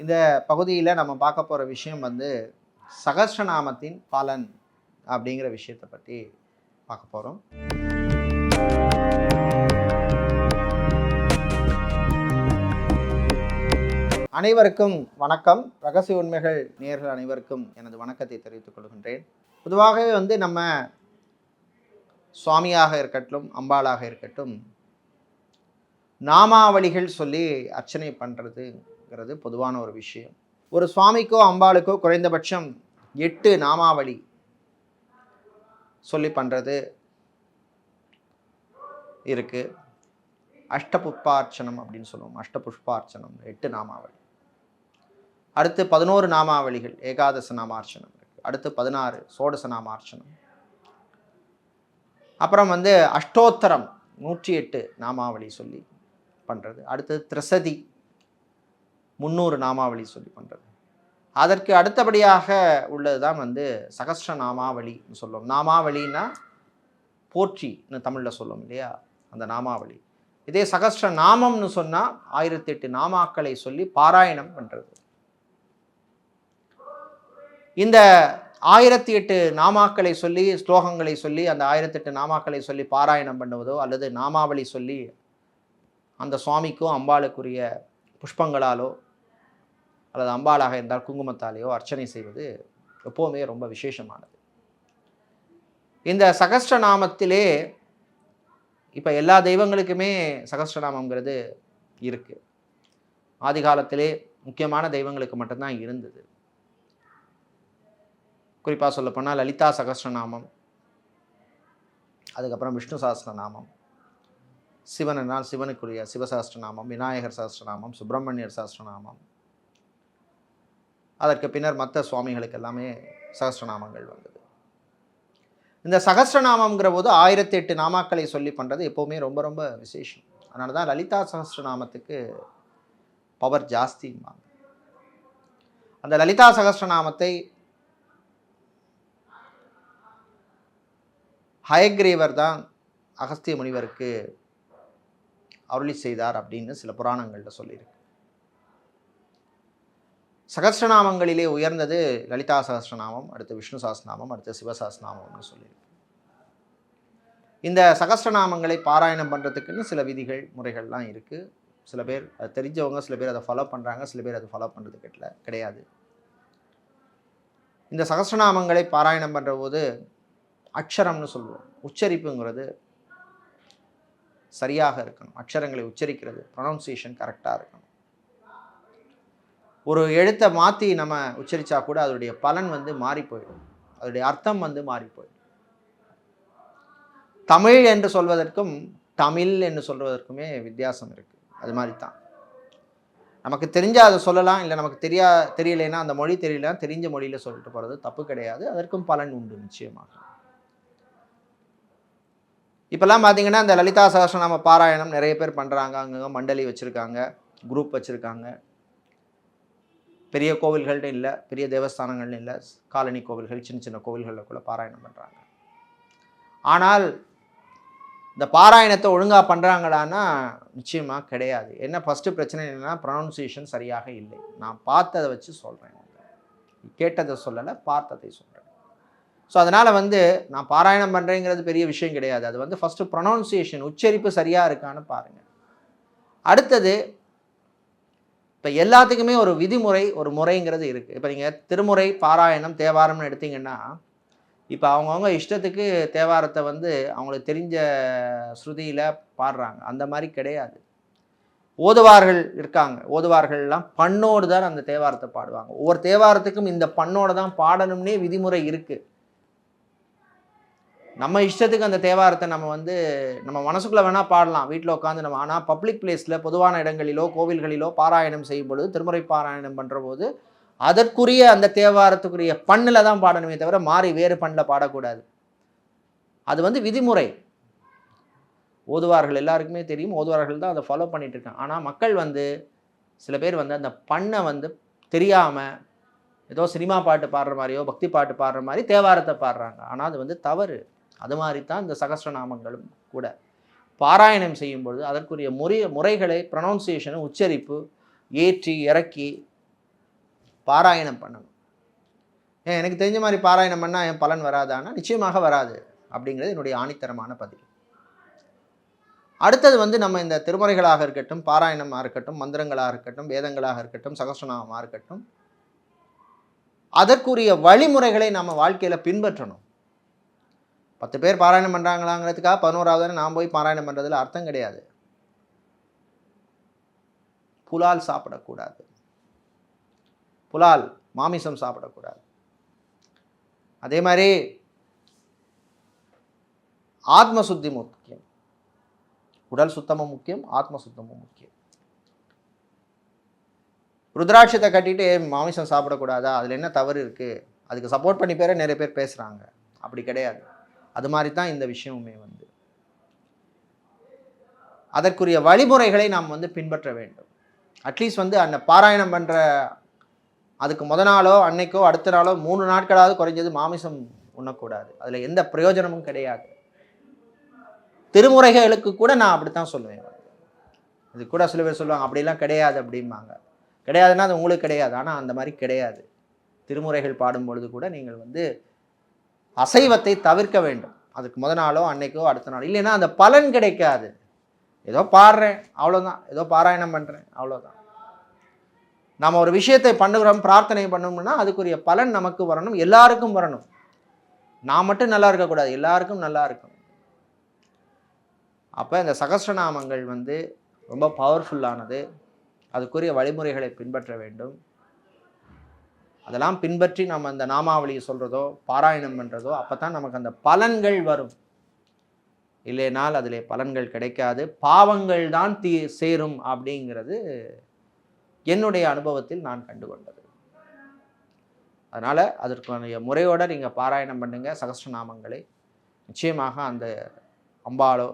இந்த பகுதியில் நம்ம பார்க்க போகிற விஷயம் சகஸ்ரநாமத்தின் பலன் அப்படிங்கிற விஷயத்தை பற்றி பார்க்க போகிறோம். அனைவருக்கும் வணக்கம். ரகசிய உண்மைகள் நேயர்கள் அனைவருக்கும் எனது வணக்கத்தை தெரிவித்துக் கொள்கின்றேன். பொதுவாகவே நம்ம சுவாமியாக இருக்கட்டும், அம்பாளாக இருக்கட்டும், நாமாவளிகள் சொல்லி அர்ச்சனை பண்ணுறதுங்கிறது பொதுவான ஒரு விஷயம். ஒரு சுவாமிக்கோ அம்பாளுக்கோ குறைந்தபட்சம் 8 நாமாவளி சொல்லி பண்ணுறது இருக்குது. அஷ்டபுஷ்பார்ச்சனம் அப்படின்னு சொல்லுவோம். அஷ்டபுஷ்பார்ச்சனம் 8 நாமாவளி. அடுத்து 11 நாமாவளிகள் ஏகாதச நாமார்ச்சனம் இருக்குது. அடுத்து 16 சோடச நாமார்ச்சனம். அப்புறம் அஷ்டோத்தரம் 108 நாமாவளி சொல்லி பண்ணுறது. அடுத்து திரிசதி 300 நாமாவளி சொல்லி பண்ணுறது. அதற்கு அடுத்தபடியாக உள்ளது தான் சகஸ்ர நாமாவளின்னு சொல்லுவோம். நாமாவளின்னா போற்றின்னு தமிழில் சொல்லுவோம் இல்லையா, அந்த நாமாவளி. இதே சகஸ்ர நாமம்னு சொன்னால் 1008 நாமாக்களை சொல்லி பாராயணம் பண்ணுறது. இந்த 1008 நாமாக்களை சொல்லி, ஸ்லோகங்களை சொல்லி, அந்த 1008 நாமாக்களை சொல்லி பாராயணம் பண்ணுவதோ அல்லது நாமாவளி சொல்லி அந்த சுவாமிக்கோ அம்பாளுக்குரிய புஷ்பங்களாலோ அல்லது அம்பாளாக இருந்தால் குங்குமத்தாலேயோ அர்ச்சனை செய்வது எப்போவுமே ரொம்ப விசேஷமானது. இந்த சகஸ்ரநாமத்திலே இப்போ எல்லா தெய்வங்களுக்குமே சகஸ்ரநாமங்கிறது இருக்குது. ஆதி காலத்திலே முக்கியமான தெய்வங்களுக்கு மட்டும்தான் இருந்தது. குறிப்பாக சொல்லப்போனால் லலிதா சகஸ்ரநாமம், அதுக்கப்புறம் விஷ்ணு சகஸ்ரநாமம், சிவனால் சிவனுக்குரிய சிவசகஸ்ரநாமம், விநாயகர் சகஸ்ரநாமம், சுப்பிரமணியர் சகஸ்ரநாமம், அதற்கு பின்னர் மற்ற சுவாமிகளுக்கு எல்லாமே சகஸ்ரநாமங்கள் வந்தது. இந்த சகஸ்ரநாமங்கிற போது 1008 நாமாக்களை சொல்லி பண்ணுறது எப்போவுமே ரொம்ப ரொம்ப விசேஷம். அதனால தான் லலிதா சகஸ்ரநாமத்துக்கு பவர் ஜாஸ்திம்பாங்க. அந்த லலிதா சகஸ்ரநாமத்தை ஹயக்ரீவர் தான் அகஸ்திய முனிவருக்கு அருளி செய்தார் அப்படின்னு சில புராணங்களில் சொல்லியிருக்கு. சகஸ்ரநாமங்களிலே உயர்ந்தது லலிதா சகஸ்ரநாமம், அடுத்து விஷ்ணு சகஸ்ரநாமம், அடுத்து சிவசகஸ்ரநாமம்னு சொல்லியிருக்கு. இந்த சகஸ்ரநாமங்களை பாராயணம் பண்ணுறதுக்குன்னு சில விதிகள் முறைகள்லாம் இருக்குது. சில பேர் அது தெரிஞ்சவங்க, சில பேர் அதை ஃபாலோ பண்ணுறாங்க, சில பேர் அதை ஃபாலோ பண்ணுறது கிடையாது. இந்த சகஸ்ரநாமங்களை பாராயணம் பண்ணுற போது அக்ஷரம்னு சொல்லுவோம். உச்சரிப்புங்கிறது சரியாக இருக்கணும். அக்ஷரங்களை உச்சரிக்கிறது, ப்ரொனவுன்சியேஷன் கரெக்டாக இருக்கணும். ஒரு எழுத்தை மாற்றி நம்ம உச்சரித்தா கூட அதோடைய பலன் மாறி போயிடும், அதோடைய அர்த்தம் மாறி போயிடும். தமிழ் என்று சொல்வதற்கும் தமிழ் என்று சொல்வதற்குமே வித்தியாசம் இருக்குது. அது மாதிரி தான் நமக்கு தெரிஞ்சால் அதை சொல்லலாம், இல்லை நமக்கு தெரியலைன்னா அந்த மொழி தெரியல, தெரிஞ்ச மொழியில் சொல்லிட்டு போகிறது தப்பு கிடையாது. அதற்கும் பலன் உண்டு நிச்சயமாக. இப்போல்லாம் பார்த்தீங்கன்னா இந்த லலிதா சகஸ்ரநாம பாராயணம் நிறைய பேர் பண்ணுறாங்க. அங்கங்கே மண்டலி வச்சுருக்காங்க, குரூப் வச்சுருக்காங்க. பெரிய கோவில்கள்னு இல்லை, பெரிய தேவஸ்தானங்கள்னு இல்லை, காலனி கோவில்கள், சின்ன சின்ன கோவில்களில் கூட பாராயணம் பண்ணுறாங்க. ஆனால் இந்த பாராயணத்தை ஒழுங்காக பண்ணுறாங்களான்னா நிச்சயமாக கிடையாது. என்ன ஃபஸ்ட்டு பிரச்சனை என்னென்னா ப்ரொனவுன்சியேஷன் சரியாக இல்லை. நான் பார்த்ததை வச்சு சொல்கிறேன், கேட்டதை சொல்லலை, பார்த்ததை சொல்கிறேன். ஸோ அதனால் நான் பாராயணம் பண்ணுறேங்கிறது பெரிய விஷயம் கிடையாது. அது ஃபஸ்ட்டு ப்ரொனவுன்சியேஷன், உச்சரிப்பு சரியாக இருக்கான்னு பாருங்கள். அடுத்தது இப்போ எல்லாத்துக்குமே ஒரு விதிமுறை, ஒரு முறைங்கிறது இருக்குது. இப்போ நீங்கள் திருமுறை, பாராயணம், தேவாரம்னு எடுத்திங்கன்னா, இப்போ அவங்கவுங்க இஷ்டத்துக்கு தேவாரத்தை அவங்களுக்கு தெரிஞ்ச ஸ்ருதியில் பாடுறாங்க. அந்த மாதிரி கிடையாது. ஓதுவார்கள் இருக்காங்க. ஓதுவார்கள்லாம் பண்ணோடு தான் அந்த தேவாரத்தை பாடுவாங்க. ஒவ்வொரு தேவாரத்துக்கும் இந்த பண்ணோடு தான் பாடணும்னே விதிமுறை இருக்குது. நம்ம இஷ்டத்துக்கு அந்த தேவாரத்தை நம்ம நம்ம மனசுக்குள்ளே வேணால் பாடலாம், வீட்டில் உட்காந்து நம்ம. ஆனால் பப்ளிக் பிளேஸில், பொதுவான இடங்களிலோ கோவில்களிலோ பாராயணம் செய்யும் பொழுது, திருமுறை பாராயணம் பண்ணுற போது அதற்குரிய அந்த தேவாரத்துக்குரிய பண்ணில் தான் பாடணுமே தவிர மாறி வேறு பண்ணில் பாடக்கூடாது. அது விதிமுறை. ஓதுவார்கள் எல்லாருக்குமே தெரியும், ஓதுவார்கள் தான் அதை ஃபாலோ பண்ணிகிட்டு இருக்காங்க. ஆனால் மக்கள் சில பேர் அந்த பண்ணை தெரியாமல் ஏதோ சினிமா பாட்டு பாடுற மாதிரியோ பக்தி பாட்டு பாடுற மாதிரி தேவாரத்தை பாடுறாங்க. ஆனால் அது தவறு. அது மாதிரி தான் இந்த சகஸ்ரநாமங்களும் கூட. பாராயணம் செய்யும்பொழுது அதற்குரிய முறைகளை, ப்ரொனவுன்சியேஷனு, உச்சரிப்பு ஏற்றி இறக்கி பாராயணம் பண்ணணும். ஏன் எனக்கு தெரிஞ்ச மாதிரி பாராயணம் பண்ணால் என் பலன் வராதான்னா நிச்சயமாக வராது அப்படிங்கிறது என்னுடைய ஆணித்தரமான பதில். அடுத்தது வந்து நம்ம இந்த திருமுறைகளாக இருக்கட்டும், பாராயணமாக இருக்கட்டும், மந்திரங்களாக இருக்கட்டும், வேதங்களாக இருக்கட்டும், சகஸ்ரநாமமாக இருக்கட்டும், அதற்குரிய வழிமுறைகளை நம்ம வாழ்க்கையில் பின்பற்றணும். 10 பேர் பாராயணம் பண்ணுறாங்களாங்கிறதுக்காக 11வது நான் போய் பாராயணம் பண்ணுறதுல அர்த்தம் கிடையாது. புலால் சாப்பிடக்கூடாது, புலால் மாமிசம் சாப்பிடக்கூடாது. அதே மாதிரி ஆத்ம சுத்தி முக்கியம். உடல் சுத்தமும் முக்கியம், ஆத்ம சுத்தமும் முக்கியம். ருத்ராட்சத்தை கட்டிட்டு மாமிசம் சாப்பிடக்கூடாதா, அதில் என்ன தவறு இருக்குது, அதுக்கு சப்போர்ட் பண்ணி நிறைய பேர் பேசுகிறாங்க. அப்படி கிடையாது. அது மாதிரி தான் இந்த விஷயமுமே வந்து அதற்குரிய வழிமுறைகளை நாம் வந்து பின்பற்ற வேண்டும். அட்லீஸ்ட் வந்து அந்த பாராயணம் பண்ணுற அதுக்கு முத நாளோ அன்னைக்கோ அடுத்த நாளோ 3 நாட்களாவது குறைஞ்சது மாமிசம் உண்ணக்கூடாது. அதில் எந்த பிரயோஜனமும் கிடையாது. திருமுறைகளுக்கு கூட நான் அப்படித்தான் சொல்லுவேன். இது கூட சில பேர் சொல்லுவாங்க அப்படிலாம் கிடையாது அப்படிம்பாங்க. கிடையாதுன்னா அது உங்களுக்கு கிடையாது, ஆனால் அந்த மாதிரி கிடையாது. திருமுறைகள் பாடும் பொழுது கூட நீங்கள் வந்து அசைவத்தை தவிர்க்க வேண்டும். அதுக்கு முத நாளோ அன்னைக்கோ அடுத்த நாள், இல்லைன்னா அந்த பலன் கிடைக்காது. ஏதோ பாடுறேன் அவ்வளோதான், ஏதோ பாராயணம் பண்ணுறேன் அவ்வளோதான். நாம் ஒரு விஷயத்தை பண்ணுறோம், பிரார்த்தனை பண்ணோம்னா அதுக்குரிய பலன் நமக்கு வரணும், எல்லாருக்கும் வரணும். நான் மட்டும் நல்லா இருக்கக்கூடாது, எல்லாருக்கும் நல்லா இருக்கும். அப்போ இந்த சகஸ்ரநாமங்கள் வந்து ரொம்ப பவர்ஃபுல்லானது. அதுக்குரிய வழிமுறைகளை பின்பற்ற வேண்டும். அதெல்லாம் பின்பற்றி நம்ம அந்த நாமாவளியை சொல்கிறதோ பாராயணம் பண்ணுறதோ அப்போ தான் நமக்கு அந்த பலன்கள் வரும். இல்லைனால் அதில் பலன்கள் கிடைக்காது, பாவங்கள் தான் சேரும் அப்படிங்கிறது என்னுடைய அனுபவத்தில் நான் கண்டுகொண்டது. அதனால் அதற்கான முறையோடு நீங்கள் பாராயணம் பண்ணுங்கள் சகஸ்ரநாமங்களை. நிச்சயமாக அந்த அம்பாளோ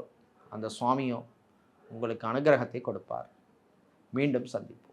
அந்த சுவாமியோ உங்களுக்கு அனுகிரகத்தை கொடுப்பார். மீண்டும் சந்திப்போம்.